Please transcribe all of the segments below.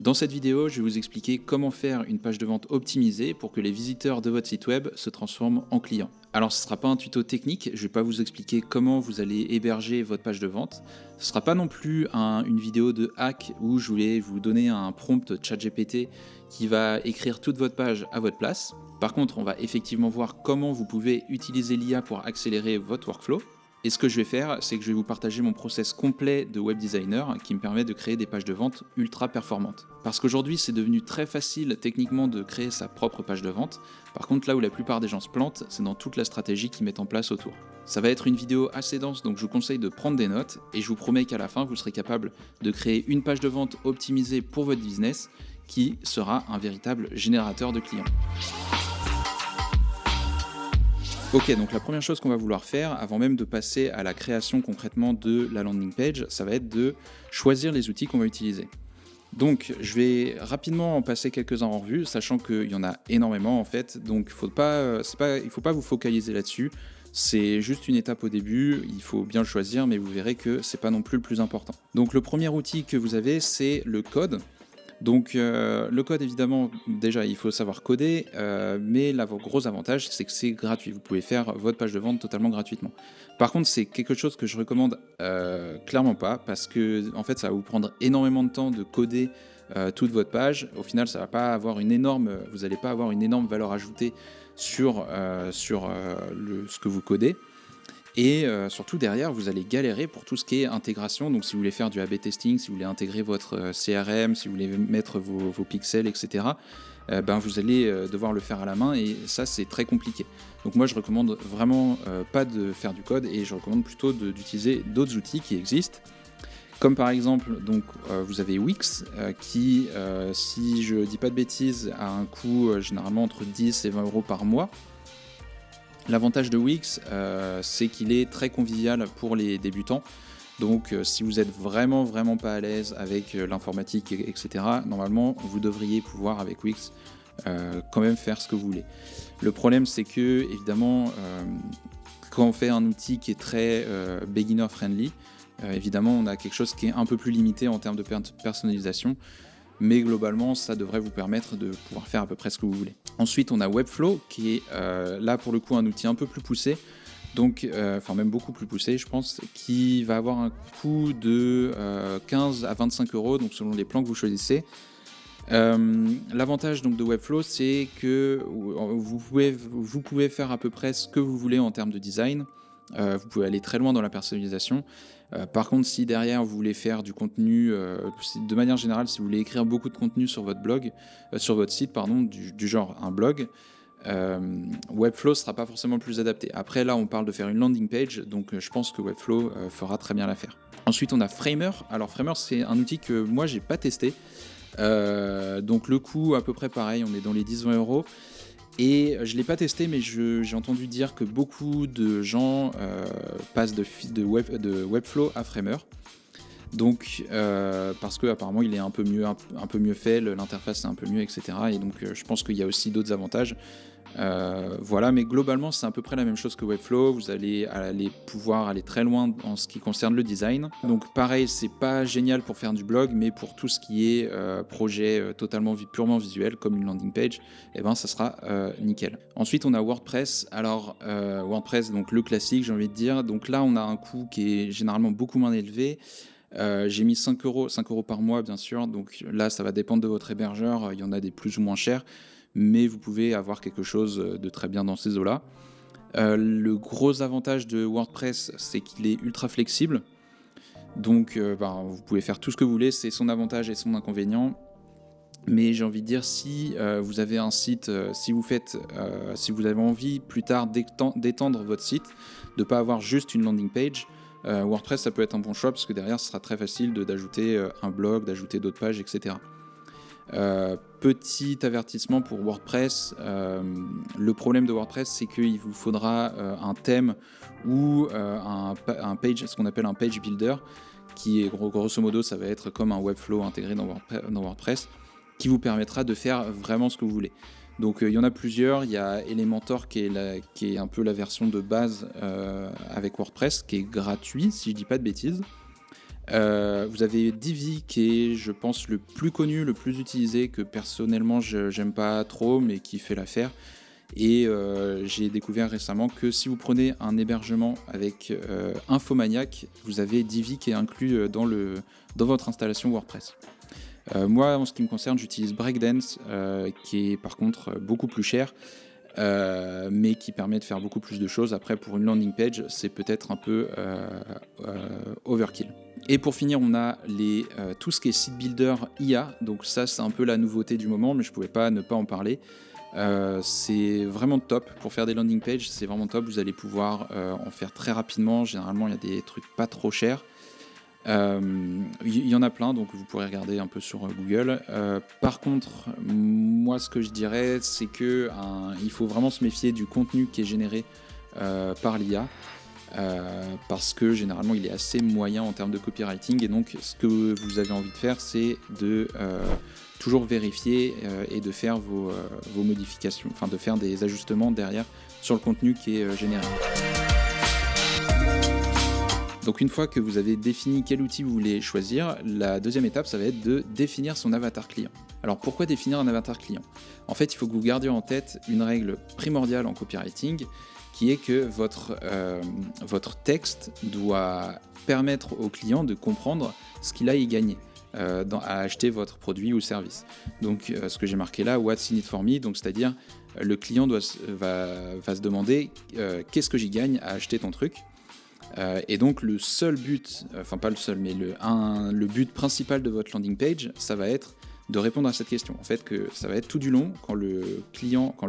Dans cette vidéo, je vais vous expliquer comment faire une page de vente optimisée pour que les visiteurs de votre site web se transforment en clients. Alors ce ne sera pas un tuto technique, je ne vais pas vous expliquer comment vous allez héberger votre page de vente. Ce ne sera pas non plus une vidéo de hack où je voulais vous donner un prompt ChatGPT qui va écrire toute votre page à votre place. Par contre, on va effectivement voir comment vous pouvez utiliser l'IA pour accélérer votre workflow. Et ce que je vais faire, c'est que je vais vous partager mon process complet de web designer qui me permet de créer des pages de vente ultra performantes. Parce qu'aujourd'hui, c'est devenu très facile techniquement de créer sa propre page de vente. Par contre, là où la plupart des gens se plantent, c'est dans toute la stratégie qu'ils mettent en place autour. Ça va être une vidéo assez dense, donc je vous conseille de prendre des notes et je vous promets qu'à la fin, vous serez capable de créer une page de vente optimisée pour votre business qui sera un véritable générateur de clients. Ok, donc la première chose qu'on va vouloir faire, avant même de passer à la création concrètement de la landing page, ça va être de choisir les outils qu'on va utiliser. Donc je vais rapidement en passer quelques-uns en revue, sachant qu'il y en a énormément en fait, donc il ne faut pas vous focaliser là-dessus, c'est juste une étape au début, il faut bien le choisir, mais vous verrez que c'est pas non plus le plus important. Donc le premier outil que vous avez, c'est le code. Donc le code, évidemment, déjà il faut savoir coder, mais le gros avantage c'est que c'est gratuit, vous pouvez faire votre page de vente totalement gratuitement. Par contre, c'est quelque chose que je recommande clairement pas, parce que en fait ça va vous prendre énormément de temps de coder toute votre page. Au final, ça va pas avoir vous n'allez pas avoir une énorme valeur ajoutée sur ce que vous codez. Et surtout derrière, vous allez galérer pour tout ce qui est intégration. Donc si vous voulez faire du A/B testing, si vous voulez intégrer votre CRM, si vous voulez mettre vos pixels, etc., vous allez devoir le faire à la main et ça, c'est très compliqué. Donc moi, je recommande vraiment pas de faire du code et je recommande plutôt d'utiliser d'autres outils qui existent. Comme par exemple, donc, vous avez Wix qui, si je dis pas de bêtises, a un coût généralement entre 10 et 20 euros par mois. L'avantage de Wix, c'est qu'il est très convivial pour les débutants. Donc si vous êtes vraiment pas à l'aise avec l'informatique, etc., normalement vous devriez pouvoir avec Wix quand même faire ce que vous voulez. Le problème, c'est que évidemment quand on fait un outil qui est très beginner friendly, évidemment on a quelque chose qui est un peu plus limité en termes de personnalisation. Mais globalement, ça devrait vous permettre de pouvoir faire à peu près ce que vous voulez. Ensuite, on a Webflow, qui est là pour le coup un outil un peu plus poussé, donc, même beaucoup plus poussé, je pense, qui va avoir un coût de 15 à 25 euros, donc selon les plans que vous choisissez. L'avantage donc de Webflow, c'est que vous pouvez faire à peu près ce que vous voulez en termes de design. Vous pouvez aller très loin dans la personnalisation. Par contre, si derrière vous voulez faire du contenu, de manière générale, si vous voulez écrire beaucoup de contenu sur votre blog, sur votre site, pardon, du genre un blog, Webflow sera pas forcément le plus adapté. Après, là, on parle de faire une landing page, donc je pense que Webflow fera très bien l'affaire. Ensuite, on a Framer. Alors Framer, c'est un outil que moi j'ai pas testé. Donc le coût à peu près pareil, on est dans les 10-20 euros. Et je ne l'ai pas testé, mais j'ai entendu dire que beaucoup de gens passent de Webflow à Framer. Donc, parce que apparemment il est un peu mieux fait, l'interface est un peu mieux, etc. Et donc je pense qu'il y a aussi d'autres avantages. Voilà, mais globalement c'est à peu près la même chose que Webflow. Vous allez pouvoir aller très loin en ce qui concerne le design. Donc pareil, c'est pas génial pour faire du blog, mais pour tout ce qui est projet totalement purement visuel, comme une landing page, ça sera nickel. Ensuite on a WordPress. Alors WordPress, donc le classique, j'ai envie de dire. Donc là on a un coût qui est généralement beaucoup moins élevé. J'ai mis 5 euros par mois, bien sûr. Donc là ça va dépendre de votre hébergeur. Il y en a des plus ou moins chers, mais vous pouvez avoir quelque chose de très bien dans ces eaux-là. Le gros avantage de WordPress, c'est qu'il est ultra flexible. Donc vous pouvez faire tout ce que vous voulez, c'est son avantage et son inconvénient. Mais j'ai envie de dire, si vous avez un site, si vous avez envie plus tard d'étendre votre site, de ne pas avoir juste une landing page, WordPress ça peut être un bon choix parce que derrière ce sera très facile d'ajouter un blog, d'ajouter d'autres pages, etc. Petit avertissement pour WordPress, le problème de WordPress, c'est qu'il vous faudra un thème ou ce qu'on appelle un page builder, qui est grosso modo ça va être comme un Webflow intégré dans WordPress, qui vous permettra de faire vraiment ce que vous voulez. Donc il y en a plusieurs. Il y a Elementor qui est un peu la version de base avec WordPress, qui est gratuit si je dis pas de bêtises. Vous avez Divi qui est, je pense, le plus connu, le plus utilisé, que personnellement j'aime pas trop, mais qui fait l'affaire. Et j'ai découvert récemment que si vous prenez un hébergement avec Infomaniac, vous avez Divi qui est inclus dans votre installation WordPress. Moi, en ce qui me concerne, j'utilise Breakdance, qui est par contre beaucoup plus cher, mais qui permet de faire beaucoup plus de choses. Après, pour une landing page, c'est peut-être un peu overkill. Et pour finir, on a tout ce qui est site builder IA. Donc ça, c'est un peu la nouveauté du moment, mais je ne pouvais pas ne pas en parler. C'est vraiment top pour faire des landing pages, c'est vraiment top. Vous allez pouvoir en faire très rapidement. Généralement, il y a des trucs pas trop chers. Il y en a plein, donc vous pourrez regarder un peu sur Google. Par contre, moi, ce que je dirais, c'est que il faut vraiment se méfier du contenu qui est généré par l'IA. Parce que généralement il est assez moyen en termes de copywriting, et donc ce que vous avez envie de faire, c'est de toujours vérifier et de faire vos modifications, enfin de faire des ajustements derrière sur le contenu qui est généré. Donc une fois que vous avez défini quel outil vous voulez choisir, la deuxième étape, ça va être de définir son avatar client. Alors pourquoi définir un avatar client ? En fait, il faut que vous gardiez en tête une règle primordiale en copywriting, qui est que votre texte doit permettre au client de comprendre ce qu'il a y gagné à acheter votre produit ou service. Donc ce que j'ai marqué là, what's in it for me, donc c'est-à-dire le client va se demander qu'est-ce que j'y gagne à acheter ton truc. Et donc le seul but, enfin pas le seul, mais le but principal de votre landing page, ça va être de répondre à cette question. En fait, que ça va être tout du long, quand le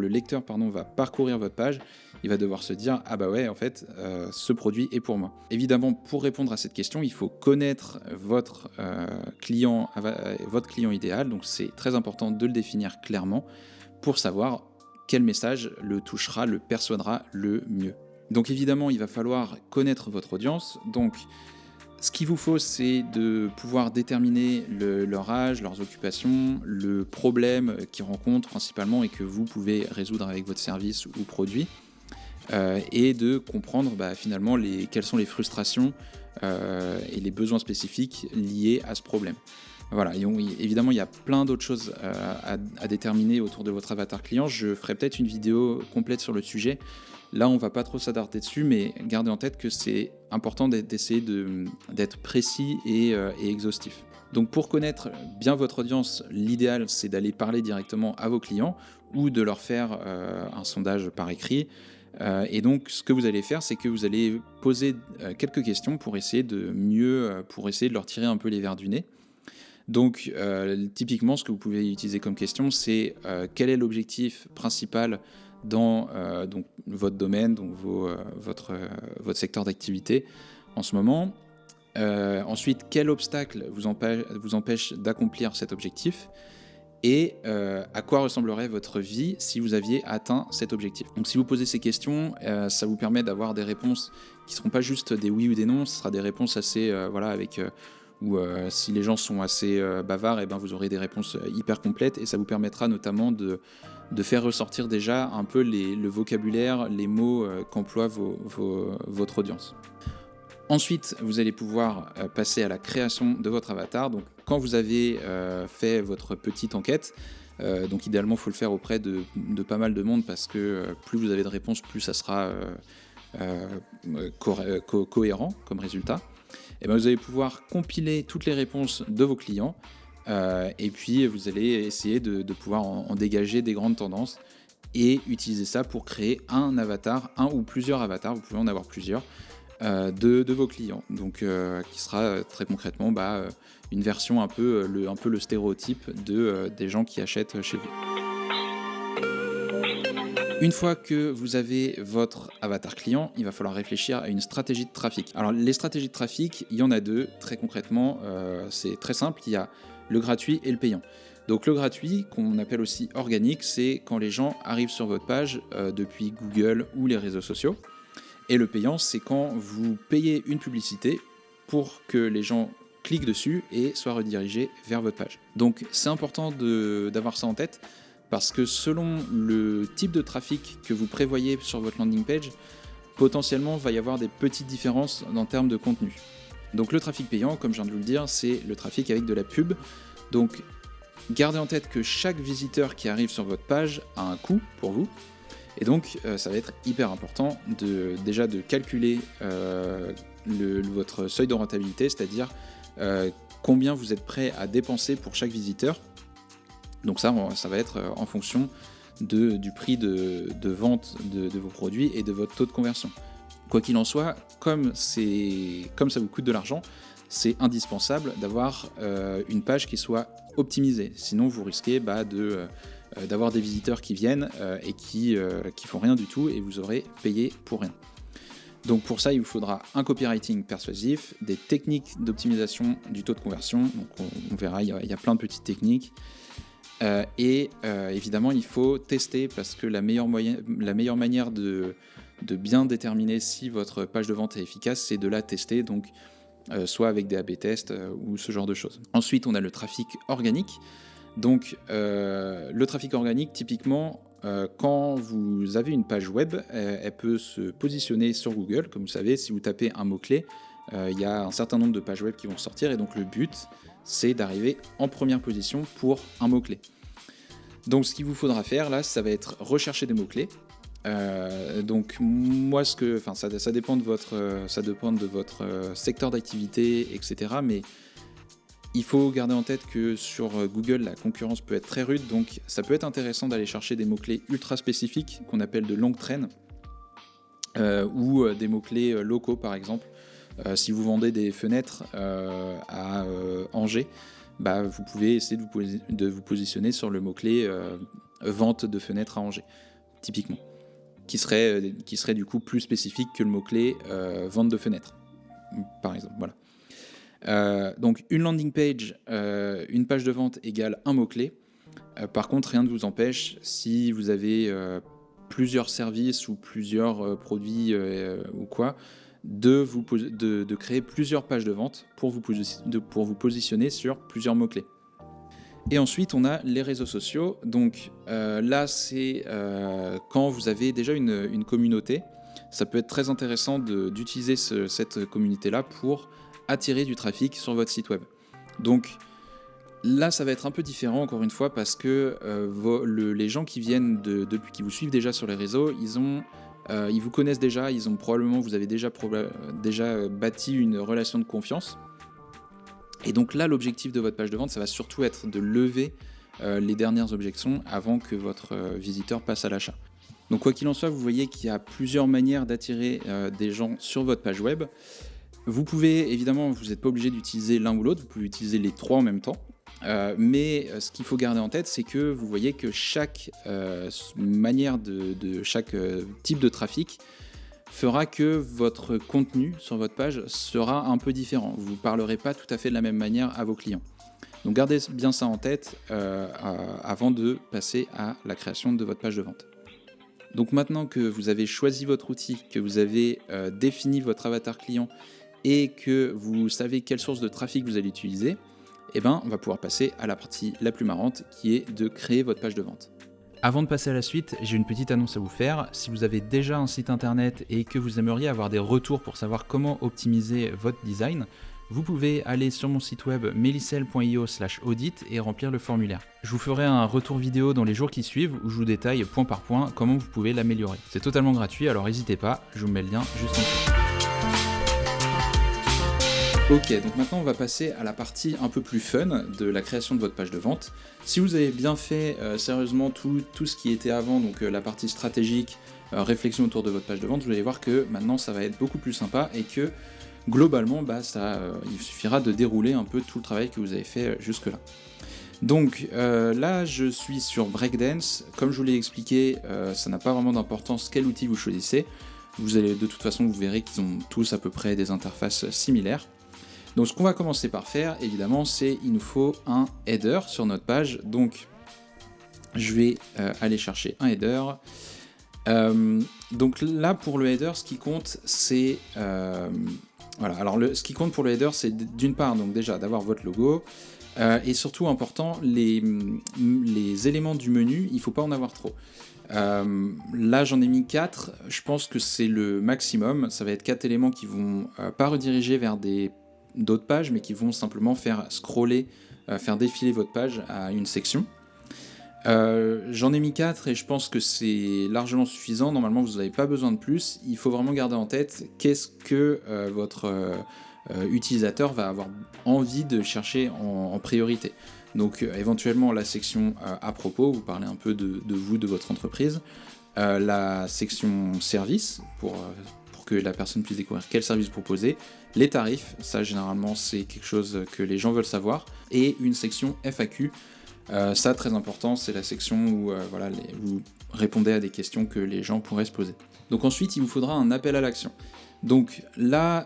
lecteur va parcourir votre page, il va devoir se dire « Ah bah ouais, en fait, ce produit est pour moi ». Évidemment, pour répondre à cette question, il faut connaître votre client idéal, donc c'est très important de le définir clairement pour savoir quel message le touchera, le persuadera le mieux. Donc évidemment, il va falloir connaître votre audience. Donc ce qu'il vous faut, c'est de pouvoir déterminer leur âge, leurs occupations, le problème qu'ils rencontrent principalement et que vous pouvez résoudre avec votre service ou produit, et de comprendre finalement quelles sont les frustrations et les besoins spécifiques liés à ce problème. Voilà, et évidemment, il y a plein d'autres choses à déterminer autour de votre avatar client. Je ferai peut-être une vidéo complète sur le sujet. Là, on ne va pas trop s'attarder dessus, mais gardez en tête que c'est important d'essayer d'être précis et exhaustif. Donc pour connaître bien votre audience, l'idéal, c'est d'aller parler directement à vos clients ou de leur faire un sondage par écrit. Et donc ce que vous allez faire, c'est que vous allez poser quelques questions pour essayer de leur tirer un peu les vers du nez. Donc typiquement, ce que vous pouvez utiliser comme question, c'est quel est l'objectif principal dans donc votre domaine, donc votre secteur d'activité en ce moment. Ensuite, quel obstacle vous empêche d'accomplir cet objectif, et à quoi ressemblerait votre vie si vous aviez atteint cet objectif. Donc si vous posez ces questions, ça vous permet d'avoir des réponses qui ne seront pas juste des oui ou des non, ce sera des réponses assez où si les gens sont assez bavards, vous aurez des réponses hyper complètes, et ça vous permettra notamment de faire ressortir déjà un peu le vocabulaire, les mots qu'emploie votre audience. Ensuite, vous allez pouvoir passer à la création de votre avatar. Donc, quand vous avez fait votre petite enquête, donc idéalement, il faut le faire auprès de pas mal de monde, parce que plus vous avez de réponses, plus ça sera cohérent comme résultat. Et vous allez pouvoir compiler toutes les réponses de vos clients, et puis vous allez essayer de pouvoir en dégager des grandes tendances et utiliser ça pour créer un avatar, un ou plusieurs avatars, vous pouvez en avoir plusieurs, de vos clients. Donc qui sera très concrètement une version un peu le stéréotype des gens qui achètent chez vous. Une fois que vous avez votre avatar client, il va falloir réfléchir à une stratégie de trafic. Alors les stratégies de trafic, il y en a deux, très concrètement, c'est très simple, il y a le gratuit et le payant. Donc le gratuit, qu'on appelle aussi organique, c'est quand les gens arrivent sur votre page depuis Google ou les réseaux sociaux. Et le payant, c'est quand vous payez une publicité pour que les gens cliquent dessus et soient redirigés vers votre page. Donc c'est important d'avoir ça en tête, parce que selon le type de trafic que vous prévoyez sur votre landing page, potentiellement, il va y avoir des petites différences en termes de contenu. Donc le trafic payant, comme je viens de vous le dire, c'est le trafic avec de la pub. Donc gardez en tête que chaque visiteur qui arrive sur votre page a un coût pour vous. Et donc ça va être hyper important déjà de calculer votre seuil de rentabilité, c'est-à-dire combien vous êtes prêt à dépenser pour chaque visiteur. Donc ça va être en fonction du prix de vente de vos produits et de votre taux de conversion. Quoi qu'il en soit, comme ça vous coûte de l'argent, c'est indispensable d'avoir une page qui soit optimisée. Sinon, vous risquez d'avoir des visiteurs qui viennent et qui font rien du tout et vous aurez payé pour rien. Donc pour ça, il vous faudra un copywriting persuasif, des techniques d'optimisation du taux de conversion. Donc on verra, il y a plein de petites techniques. Évidemment, il faut tester parce que la meilleure manière de bien déterminer si votre page de vente est efficace, c'est de la tester, donc soit avec des A/B tests ou ce genre de choses. Ensuite, on a le trafic organique. Donc le trafic organique, typiquement, quand vous avez une page web, elle peut se positionner sur Google. Comme vous savez, si vous tapez un mot-clé, il y a un certain nombre de pages web qui vont sortir, et donc le but, c'est d'arriver en première position pour un mot-clé. Donc ce qu'il vous faudra faire là, ça va être rechercher des mots-clés. Donc moi, ça dépend de votre secteur d'activité, etc. Mais il faut garder en tête que sur Google, la concurrence peut être très rude, donc ça peut être intéressant d'aller chercher des mots-clés ultra spécifiques qu'on appelle de longue traîne, ou des mots-clés locaux par exemple. Si vous vendez des fenêtres à Angers, vous pouvez essayer de vous positionner sur le mot-clé vente de fenêtres à Angers, typiquement, qui serait du coup plus spécifique que le mot-clé vente de fenêtres, par exemple. Voilà. Donc une landing page, une page de vente égale un mot-clé. Par contre, rien ne vous empêche, si vous avez plusieurs services ou plusieurs produits ou quoi, de créer plusieurs pages de vente pour vous positionner sur plusieurs mots-clés. Et ensuite, on a les réseaux sociaux. Donc là, c'est quand vous avez déjà une communauté. Ça peut être très intéressant d'utiliser cette communauté-là pour attirer du trafic sur votre site web. Donc là, ça va être un peu différent, encore une fois, parce que les gens qui viennent qui vous suivent déjà sur les réseaux, ils vous connaissent déjà, vous avez déjà bâti une relation de confiance. Et donc là, l'objectif de votre page de vente, ça va surtout être de lever les dernières objections avant que votre visiteur passe à l'achat. Donc quoi qu'il en soit, vous voyez qu'il y a plusieurs manières d'attirer des gens sur votre page web. Vous pouvez, évidemment, vous n'êtes pas obligé d'utiliser l'un ou l'autre, vous pouvez utiliser les trois en même temps. Mais ce qu'il faut garder en tête, c'est que vous voyez que chaque manière chaque type de trafic fera que votre contenu sur votre page sera un peu différent. Vous ne parlerez pas tout à fait de la même manière à vos clients. Donc gardez bien ça en tête avant de passer à la création de votre page de vente. Donc maintenant que vous avez choisi votre outil, que vous avez défini votre avatar client et que vous savez quelle source de trafic vous allez utiliser, on va pouvoir passer à la partie la plus marrante qui est de créer votre page de vente. Avant de passer à la suite, j'ai une petite annonce à vous faire. Si vous avez déjà un site internet et que vous aimeriez avoir des retours pour savoir comment optimiser votre design, vous pouvez aller sur mon site web melicel.io/audit et remplir le formulaire. Je vous ferai un retour vidéo dans les jours qui suivent où je vous détaille point par point comment vous pouvez l'améliorer. C'est totalement gratuit, alors n'hésitez pas, je vous mets le lien juste en dessous. Ok, donc maintenant on va passer à la partie un peu plus fun de la création de votre page de vente. Si vous avez bien fait sérieusement tout ce qui était avant, donc la partie stratégique, réflexion autour de votre page de vente, vous allez voir que maintenant ça va être beaucoup plus sympa et que globalement il suffira de dérouler un peu tout le travail que vous avez fait jusque-là. Donc là je suis sur Breakdance. Comme je vous l'ai expliqué, ça n'a pas vraiment d'importance quel outil vous choisissez. De toute façon vous verrez qu'ils ont tous à peu près des interfaces similaires. Donc ce qu'on va commencer par faire, évidemment, c'est il nous faut un header sur notre page. Donc je vais aller chercher un header. Donc là, pour le header, ce qui compte, c'est... voilà. Alors ce qui compte pour le header, c'est d'une part, donc déjà, d'avoir votre logo. Et surtout, important, les éléments du menu, il ne faut pas en avoir trop. Là, j'en ai mis 4. Je pense que c'est le maximum. Ça va être 4 éléments qui vont pas rediriger vers des d'autres pages, mais qui vont simplement faire scroller, faire défiler votre page à une section. J'en ai mis 4 et je pense que c'est largement suffisant. Normalement, vous n'avez pas besoin de plus. Il faut vraiment garder en tête qu'est-ce que votre utilisateur va avoir envie de chercher en priorité. Donc éventuellement la section à propos, vous parlez un peu de vous, de votre entreprise. La section service, pour que la personne puisse découvrir quel service vous proposez. Les tarifs, ça généralement c'est quelque chose que les gens veulent savoir. Et une section FAQ. Ça, très important, c'est la section où vous répondez à des questions que les gens pourraient se poser. Donc ensuite, il vous faudra un appel à l'action. Donc là,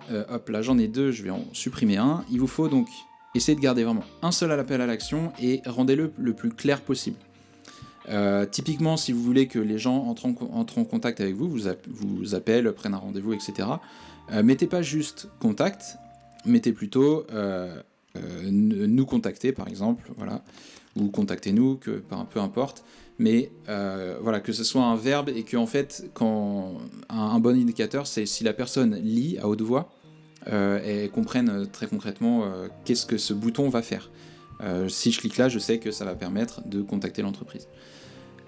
là j'en ai 2, je vais en supprimer un. Il vous faut donc essayer de garder vraiment un seul appel à l'action et rendez-le le plus clair possible. Typiquement, si vous voulez que les gens entrent en contact avec vous, vous appellent, prennent un rendez-vous, etc. Mettez pas juste contact, mettez plutôt nous contacter par exemple, voilà, ou contactez-nous, peu importe, mais voilà, que ce soit un verbe et que en fait, quand un bon indicateur, c'est si la personne lit à haute voix et comprenne très concrètement qu'est-ce que ce bouton va faire. Si je clique là, je sais que ça va permettre de contacter l'entreprise.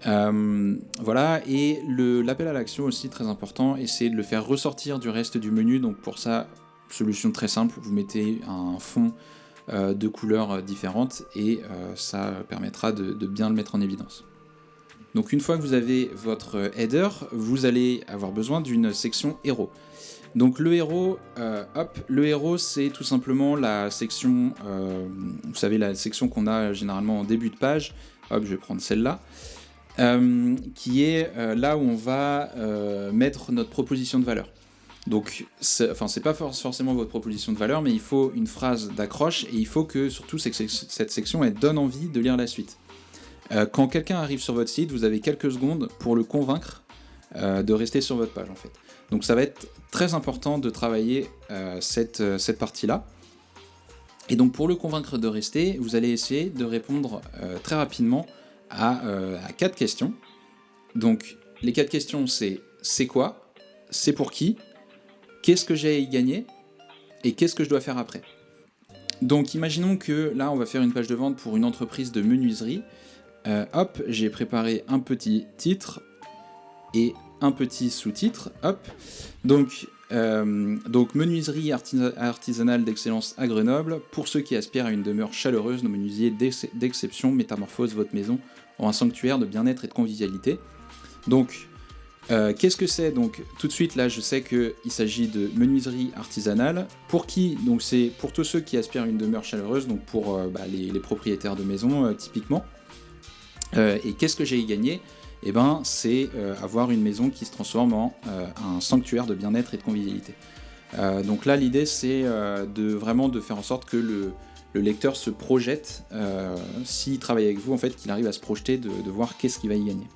Voilà, et l'appel à l'action aussi très important, essayez de le faire ressortir du reste du menu. Donc pour ça, solution très simple, vous mettez un fond de couleurs différentes et ça permettra de bien le mettre en évidence. Donc une fois que vous avez votre header, vous allez avoir besoin d'une section héros. Donc le héros, le héros c'est tout simplement la section, vous savez la section qu'on a généralement en début de page, hop je vais prendre celle-là, qui est là où on va mettre notre proposition de valeur. Donc, c'est pas forcément votre proposition de valeur, mais il faut une phrase d'accroche et il faut que surtout cette section elle donne envie de lire la suite. Quand quelqu'un arrive sur votre site, vous avez quelques secondes pour le convaincre de rester sur votre page en fait. Donc ça va être très important de travailler cette partie-là. Et donc pour le convaincre de rester, vous allez essayer de répondre très rapidement à 4 questions. Donc les 4 questions c'est quoi, c'est pour qui, qu'est-ce que j'ai à y gagner et qu'est-ce que je dois faire après. Donc imaginons que là on va faire une page de vente pour une entreprise de menuiserie. Hop, j'ai préparé un petit titre et un petit sous-titre. Hop, donc menuiserie artisanale d'excellence à Grenoble. Pour ceux qui aspirent à une demeure chaleureuse, nos menuisiers d'exception métamorphosent votre maison en un sanctuaire de bien-être et de convivialité. Donc qu'est-ce que c'est? Donc tout de suite là je sais qu'il s'agit de menuiserie artisanale. Pour qui? Donc c'est pour tous ceux qui aspirent à une demeure chaleureuse, donc pour les propriétaires de maison typiquement. Et qu'est-ce que j'ai y gagné? Eh ben c'est avoir une maison qui se transforme en un sanctuaire de bien-être et de convivialité. Donc là l'idée c'est de faire en sorte que le lecteur se projette, s'il travaille avec vous en fait, qu'il arrive à se projeter de voir qu'est-ce qu'il va y gagner.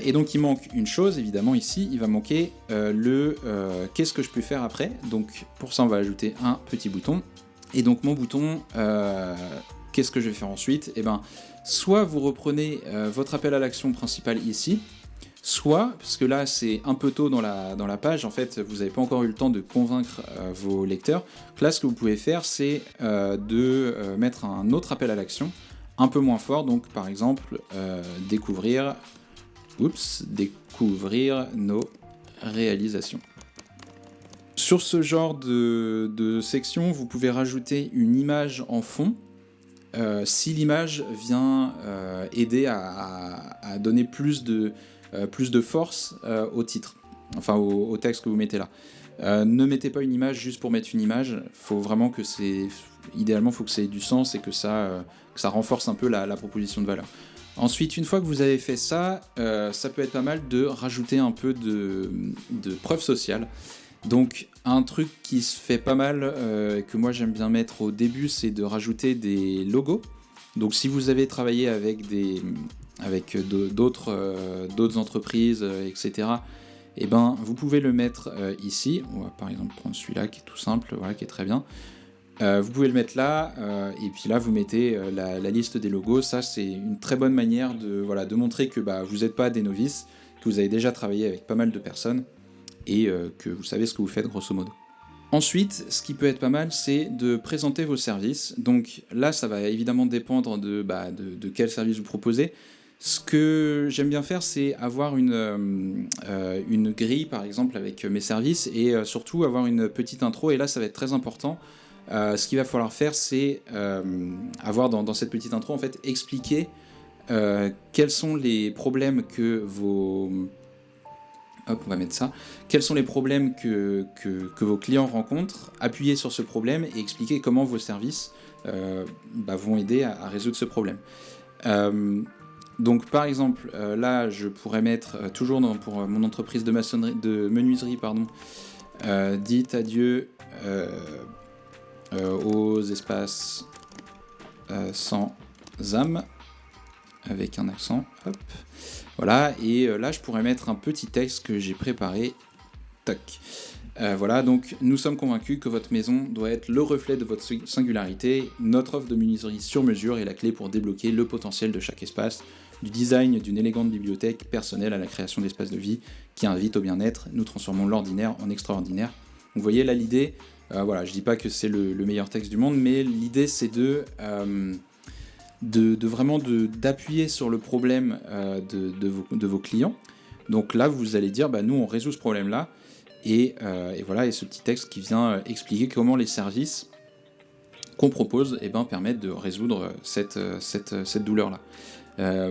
Et donc il manque une chose évidemment ici, il va manquer qu'est-ce que je peux faire après. Donc pour ça on va ajouter un petit bouton. Et donc mon bouton, qu'est-ce que je vais faire ensuite? Eh ben soit vous reprenez votre appel à l'action principal ici, soit, parce que là c'est un peu tôt dans la page, en fait vous n'avez pas encore eu le temps de convaincre vos lecteurs, donc là ce que vous pouvez faire c'est de mettre un autre appel à l'action, un peu moins fort, donc par exemple découvrir nos réalisations. Sur ce genre de section, vous pouvez rajouter une image en fond, si l'image vient aider à donner plus de force au titre, enfin au texte que vous mettez là. Ne mettez pas une image juste pour mettre une image, idéalement il faut que ça ait du sens et que ça renforce un peu la proposition de valeur. Ensuite, une fois que vous avez fait ça, ça peut être pas mal de rajouter un peu de preuve sociale. Donc un truc qui se fait pas mal, que moi j'aime bien mettre au début, c'est de rajouter des logos. Donc si vous avez travaillé avec d'autres entreprises, etc., et ben vous pouvez le mettre ici. On va par exemple prendre celui-là qui est tout simple, voilà, qui est très bien. Vous pouvez le mettre là, et puis là vous mettez la liste des logos. Ça c'est une très bonne manière de montrer que vous n'êtes pas des novices, que vous avez déjà travaillé avec pas mal de personnes, et que vous savez ce que vous faites grosso modo. Ensuite, ce qui peut être pas mal, c'est de présenter vos services. Donc là, ça va évidemment dépendre de quel service vous proposez. Ce que j'aime bien faire, c'est avoir une grille, par exemple, avec mes services, et surtout avoir une petite intro. Et là, ça va être très important. Ce qu'il va falloir faire, c'est avoir dans cette petite intro, en fait, expliquer quels sont les problèmes que vos... Hop, on va mettre ça. Quels sont les problèmes que vos clients rencontrent, appuyer sur ce problème et expliquer comment vos services vont aider à résoudre ce problème. Donc par exemple, là je pourrais mettre, toujours pour mon entreprise de menuiserie, dites adieu aux espaces sans âme, avec un accent, hop. Voilà, et là je pourrais mettre un petit texte que j'ai préparé. Tac. Voilà, donc nous sommes convaincus que votre maison doit être le reflet de votre singularité. Notre offre de menuiserie sur mesure est la clé pour débloquer le potentiel de chaque espace, du design d'une élégante bibliothèque personnelle à la création d'espaces de vie qui invitent au bien-être. Nous transformons l'ordinaire en extraordinaire. Vous voyez là l'idée, voilà, je dis pas que c'est le meilleur texte du monde, mais l'idée c'est vraiment d'appuyer sur le problème de vos clients. Donc là, vous allez dire, nous, on résout ce problème-là. Et voilà, et ce petit texte qui vient expliquer comment les services qu'on propose permettent de résoudre cette douleur-là.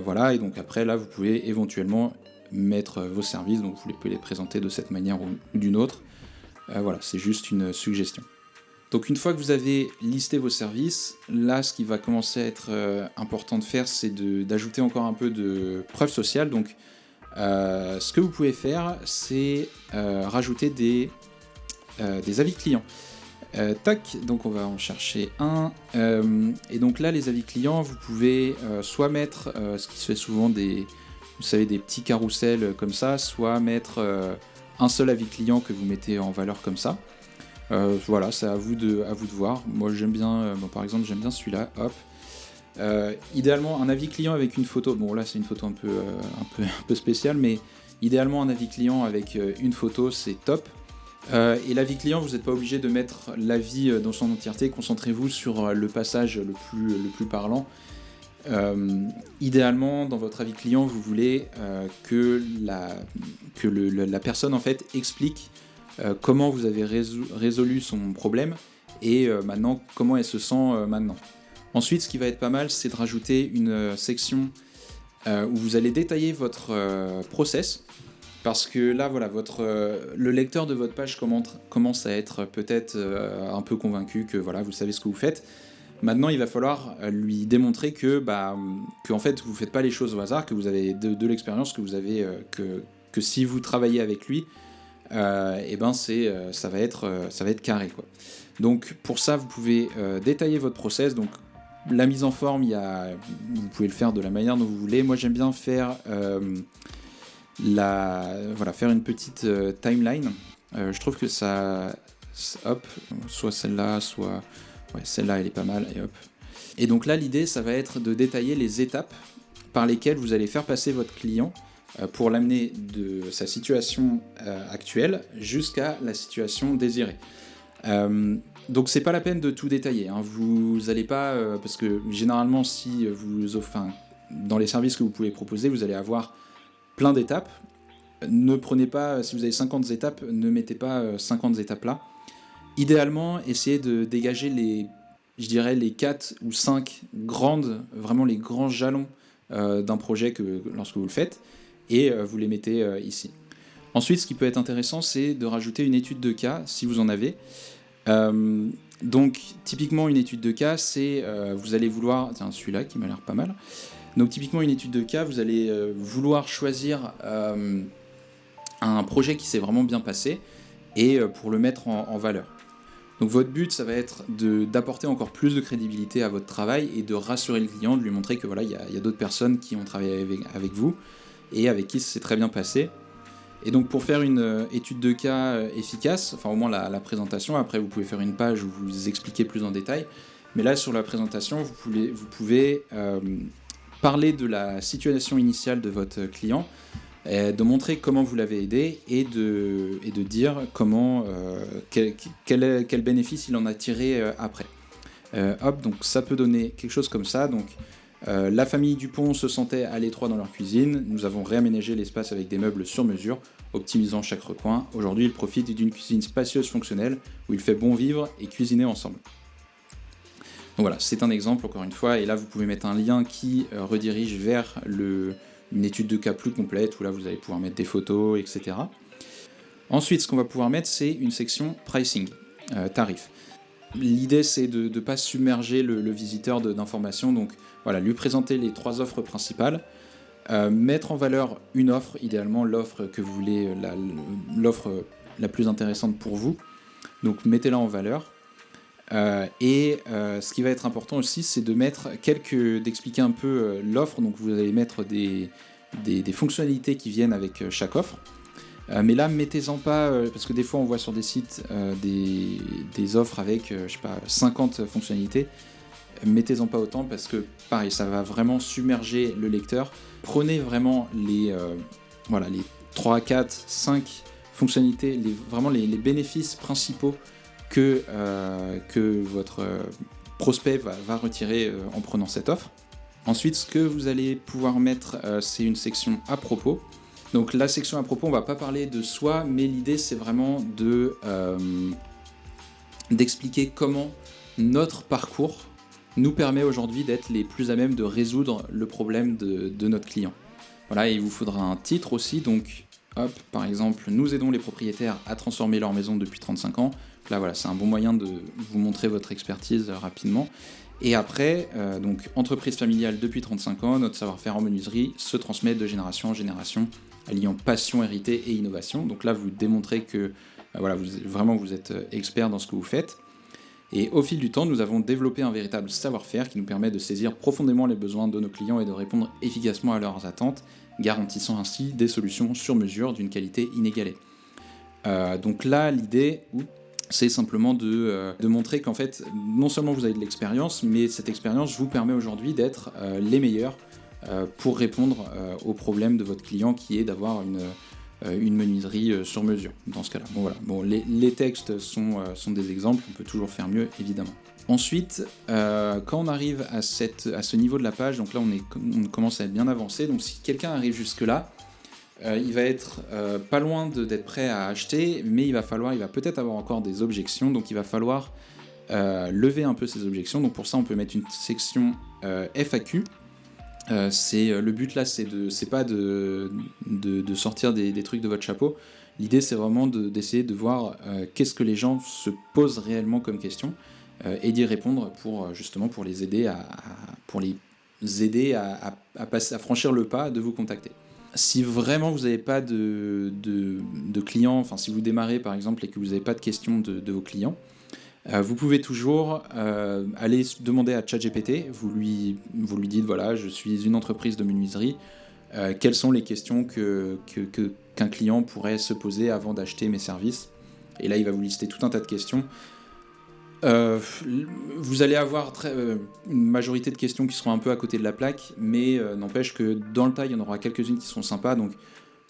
Voilà, et donc après, là, vous pouvez éventuellement mettre vos services, donc vous pouvez les présenter de cette manière ou d'une autre. Voilà, c'est juste une suggestion. Donc une fois que vous avez listé vos services, là ce qui va commencer à être important de faire, c'est d'ajouter encore un peu de preuve sociale. Donc ce que vous pouvez faire, c'est rajouter des avis clients. Tac, donc on va en chercher un. Et donc là, les avis clients, vous pouvez soit mettre ce qui se fait souvent des petits carousels comme ça, soit mettre un seul avis client que vous mettez en valeur comme ça. Voilà, c'est à vous de voir. Moi j'aime bien, par exemple j'aime bien celui-là, hop. Idéalement un avis client avec une photo, bon là c'est une photo un peu spéciale, mais idéalement un avis client avec une photo c'est top. Et l'avis client, vous n'êtes pas obligé de mettre l'avis dans son entièreté, concentrez-vous sur le passage le plus parlant. Idéalement dans votre avis client vous voulez que la personne en fait explique comment vous avez résolu son problème et maintenant comment elle se sent maintenant. Ensuite, ce qui va être pas mal, c'est de rajouter une section où vous allez détailler votre process, parce que là, voilà, le lecteur de votre page commence à être peut-être un peu convaincu que voilà, vous savez ce que vous faites. Maintenant, il va falloir lui démontrer que en fait, vous ne faites pas les choses au hasard, que vous avez de l'expérience, que vous avez que si vous travaillez avec lui, ça va être carré, quoi. Donc pour ça vous pouvez détailler votre process. Donc la mise en forme, vous pouvez le faire de la manière dont vous voulez. Moi j'aime bien faire faire une petite timeline. Je trouve que ça hop, soit celle-là, soit celle-là elle est pas mal, et hop. Et donc là l'idée ça va être de détailler les étapes par lesquelles vous allez faire passer votre client pour l'amener de sa situation actuelle jusqu'à la situation désirée. Donc c'est pas la peine de tout détailler, hein. Vous n'allez pas, parce que généralement si dans les services que vous pouvez proposer, vous allez avoir plein d'étapes. Ne prenez pas, si vous avez 50 étapes, ne mettez pas 50 étapes là. Idéalement, essayez de dégager les 4 ou 5 vraiment les grands jalons d'un projet lorsque vous le faites, et vous les mettez ici. Ensuite, ce qui peut être intéressant, c'est de rajouter une étude de cas, si vous en avez. Donc, typiquement, une étude de cas, c'est... vous allez vouloir... Tiens, celui-là qui m'a l'air pas mal. Donc, typiquement, une étude de cas, vous allez vouloir choisir un projet qui s'est vraiment bien passé, et pour le mettre en valeur. Donc, votre but, ça va être d'apporter encore plus de crédibilité à votre travail, et de rassurer le client, de lui montrer que voilà, il y a d'autres personnes qui ont travaillé avec vous, et avec qui ça s'est très bien passé. Et donc pour faire une étude de cas efficace, enfin au moins la présentation, après vous pouvez faire une page où vous expliquez plus en détail, mais là sur la présentation, vous pouvez parler de la situation initiale de votre client, de montrer comment vous l'avez aidé et de dire comment, quel bénéfice il en a tiré après. Donc ça peut donner quelque chose comme ça. Donc, la famille Dupont se sentait à l'étroit dans leur cuisine. Nous avons réaménagé l'espace avec des meubles sur mesure, optimisant chaque recoin. Aujourd'hui, ils profitent d'une cuisine spacieuse fonctionnelle où il fait bon vivre et cuisiner ensemble. Donc voilà, c'est un exemple encore une fois, et là vous pouvez mettre un lien qui redirige vers une étude de cas plus complète, où là vous allez pouvoir mettre des photos, etc. Ensuite, ce qu'on va pouvoir mettre, c'est une section pricing, tarif. L'idée, c'est de ne pas submerger le visiteur d'informations, donc voilà, lui présenter les 3 offres principales, mettre en valeur une offre, idéalement l'offre que vous voulez, l'offre la plus intéressante pour vous, donc mettez-la en valeur. Ce qui va être important aussi, c'est d'expliquer un peu l'offre. Donc vous allez mettre des fonctionnalités qui viennent avec chaque offre. Mais là, mettez-en pas, parce que des fois on voit sur des sites des offres avec, je sais pas, 50 fonctionnalités. Mettez-en pas autant, parce que pareil, ça va vraiment submerger le lecteur. Prenez vraiment les 3, 4, 5 fonctionnalités, vraiment les bénéfices principaux que votre prospect va retirer en prenant cette offre. Ensuite, ce que vous allez pouvoir mettre, c'est une section à propos. Donc la section à propos, on ne va pas parler de soi, mais l'idée c'est vraiment d'expliquer comment notre parcours nous permet aujourd'hui d'être les plus à même de résoudre le problème de notre client. Voilà, et il vous faudra un titre aussi, donc par exemple, nous aidons les propriétaires à transformer leur maison depuis 35 ans. Là voilà, c'est un bon moyen de vous montrer votre expertise rapidement. Et après, donc entreprise familiale depuis 35 ans, notre savoir-faire en menuiserie se transmet de génération en génération, alliant passion héritée et innovation. Donc là, vous démontrez que vous êtes expert dans ce que vous faites. Et au fil du temps, nous avons développé un véritable savoir-faire qui nous permet de saisir profondément les besoins de nos clients et de répondre efficacement à leurs attentes, garantissant ainsi des solutions sur mesure d'une qualité inégalée. Donc là, l'idée, c'est simplement de montrer qu'en fait, non seulement vous avez de l'expérience, mais cette expérience vous permet aujourd'hui d'être les meilleurs pour répondre aux problèmes de votre client, qui est d'avoir une menuiserie sur mesure, dans ce cas-là. Bon, voilà. Bon, les textes sont des exemples, on peut toujours faire mieux, évidemment. Ensuite, quand on arrive à ce niveau de la page, donc là on commence à être bien avancé, donc si quelqu'un arrive jusque-là, il va être pas loin d'être prêt à acheter, mais il va peut-être avoir encore des objections, donc il va falloir lever un peu ces objections. Donc pour ça, on peut mettre une section FAQ. Le but là, c'est pas de sortir des trucs de votre chapeau. L'idée, c'est vraiment d'essayer de voir qu'est-ce que les gens se posent réellement comme question, et d'y répondre pour les aider à franchir le pas de vous contacter. Si vraiment vous n'avez pas de clients, enfin si vous démarrez par exemple et que vous n'avez pas de questions de vos clients, vous pouvez toujours aller demander à ChatGPT, vous lui dites voilà, je suis une entreprise de menuiserie, quelles sont les questions qu'un client pourrait se poser avant d'acheter mes services, et là il va vous lister tout un tas de questions. Vous allez avoir une majorité de questions qui seront un peu à côté de la plaque, mais n'empêche que dans le tas, il y en aura quelques-unes qui seront sympas. Donc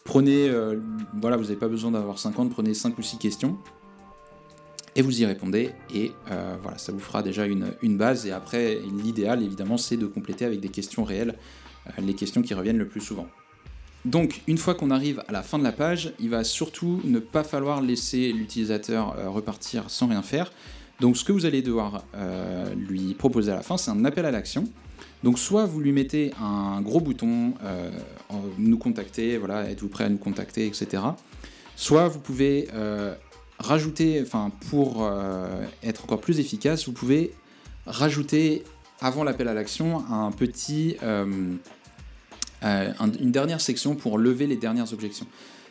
prenez, vous n'avez pas besoin d'avoir 50, prenez 5 ou 6 questions, et vous y répondez, et ça vous fera déjà une base. Et après, l'idéal, évidemment, c'est de compléter avec des questions réelles, les questions qui reviennent le plus souvent. Donc, une fois qu'on arrive à la fin de la page, il va surtout ne pas falloir laisser l'utilisateur repartir sans rien faire. Donc ce que vous allez devoir lui proposer à la fin, c'est un appel à l'action. Donc soit vous lui mettez un gros bouton nous contacter, voilà, êtes-vous prêt à nous contacter, etc. Soit vous pouvez rajouter, pour être encore plus efficace, vous pouvez rajouter avant l'appel à l'action une dernière section pour lever les dernières objections.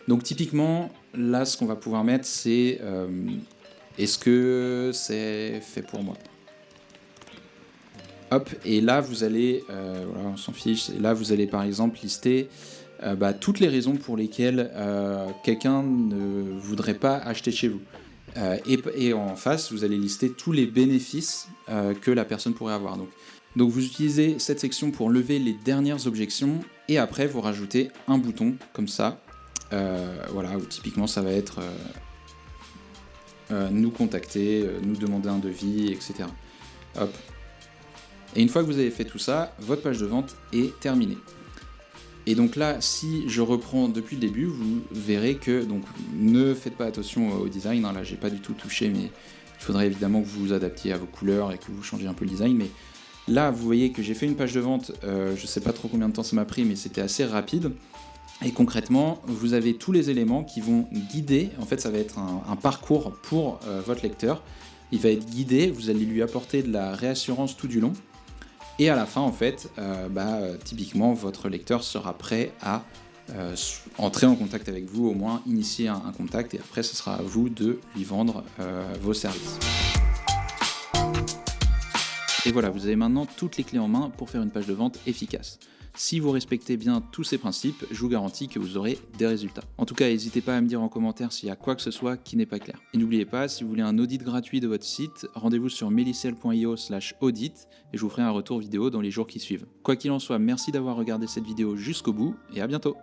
Donc typiquement, là ce qu'on va pouvoir mettre, c'est est-ce que c'est fait pour moi ? Et là vous allez, on s'en fiche, et là vous allez par exemple lister toutes les raisons pour lesquelles quelqu'un ne voudrait pas acheter chez vous. Et en face, vous allez lister tous les bénéfices que la personne pourrait avoir. Donc vous utilisez cette section pour lever les dernières objections, Et après, vous rajoutez un bouton comme ça, voilà, où typiquement ça va être nous contacter, nous demander un devis, etc. Hop. Et une fois que vous avez fait tout ça, votre page de vente est terminée. Et donc là, si je reprends depuis le début, vous verrez que, donc ne faites pas attention au design, hein, là j'ai pas du tout touché, mais il faudrait évidemment que vous vous adaptiez à vos couleurs et que vous changiez un peu le design, mais là vous voyez que j'ai fait une page de vente, je sais pas trop combien de temps ça m'a pris, mais c'était assez rapide. Et concrètement, vous avez tous les éléments qui vont guider, en fait ça va être un parcours pour votre lecteur, il va être guidé, vous allez lui apporter de la réassurance tout du long, et à la fin, en fait, typiquement, votre lecteur sera prêt à entrer en contact avec vous, au moins initier un contact, et après, ce sera à vous de lui vendre vos services. Et voilà, vous avez maintenant toutes les clés en main pour faire une page de vente efficace. Si vous respectez bien tous ces principes, je vous garantis que vous aurez des résultats. En tout cas, n'hésitez pas à me dire en commentaire s'il y a quoi que ce soit qui n'est pas clair. Et n'oubliez pas, si vous voulez un audit gratuit de votre site, rendez-vous sur melicel.io/audit et je vous ferai un retour vidéo dans les jours qui suivent. Quoi qu'il en soit, merci d'avoir regardé cette vidéo jusqu'au bout et à bientôt.